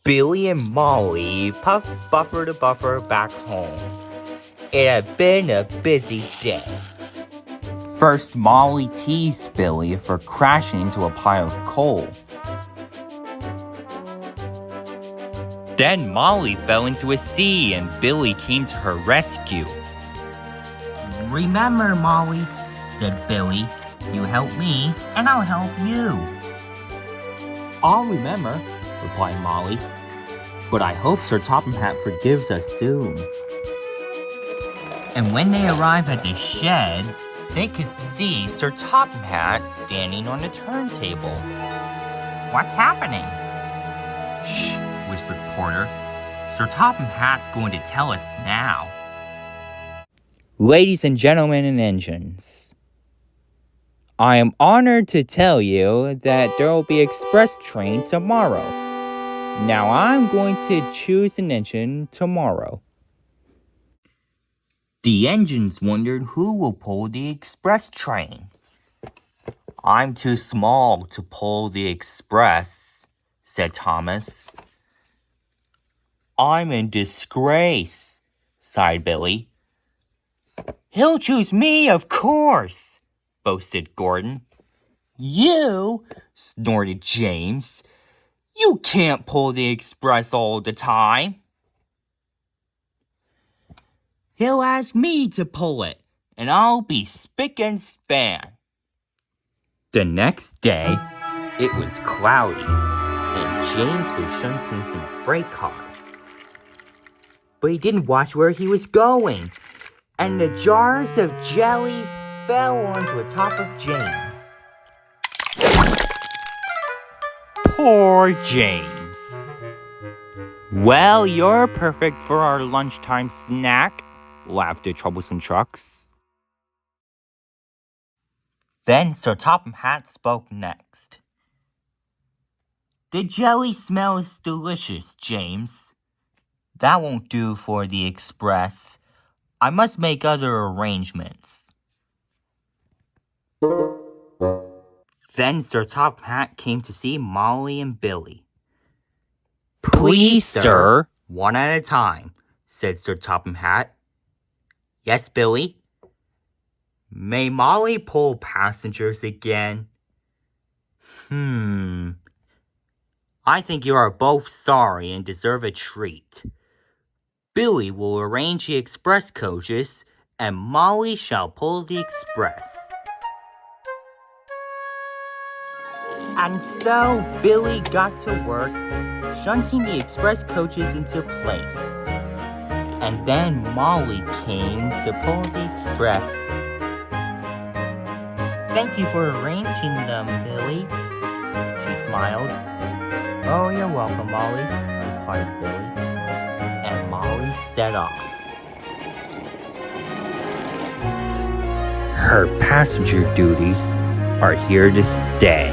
Billy and Molly puffed buffer to buffer back home. It had been a busy day. First, Molly teased Billy for crashing into a pile of coal. Then Molly fell into a sea and Billy came to her rescue. "Remember, Molly," said Billy, "you help me and I'll help you." "I'll remember," replied Molly, "but I hope Sir Topham Hatt forgives us soon." And when they arrived at the sheds, they could see Sir Topham Hatt standing on the turntable. "What's happening?" "Shh," whispered Porter. "Sir Topham Hatt's going to tell us now." Ladies and gentlemen and engines, I am honored to tell you that there will be an express train tomorrow. Now I'm going to choose an engine tomorrow. The engines wondered who will pull the express train. "I'm too small to pull the express," said Thomas. "I'm in disgrace," sighed Billy. "He'll choose me, of course," boasted Gordon. "You?" snorted James. "You can't pull the express all the time." "He'll ask me to pull it, and I'll be spick and span." The next day, it was cloudy, and James was shunting some freight cars. But he didn't watch where he was going, and the jars of jelly fell onto the top of James. Poor James. "Well, you're perfect for our lunchtime snack," laughed the troublesome trucks. Then Sir Topham Hatt spoke next. "The jelly smells delicious, James. That won't do for the express. I must make other arrangements." Then Sir Topham Hatt came to see Molly and Billy. "Please, sir, one at a time," said Sir Topham Hatt. "Yes, Billy?" "May Molly pull passengers again?" I think you are both sorry and deserve a treat. Billy will arrange the express coaches, and Molly shall pull the express." And so Billy got to work, shunting the express coaches into place. And then Molly came to pull the express. "Thank you for arranging them, Billy," she smiled. "Oh, you're welcome, Molly," replied Billy. And Molly set off. Her passenger duties are here to stay.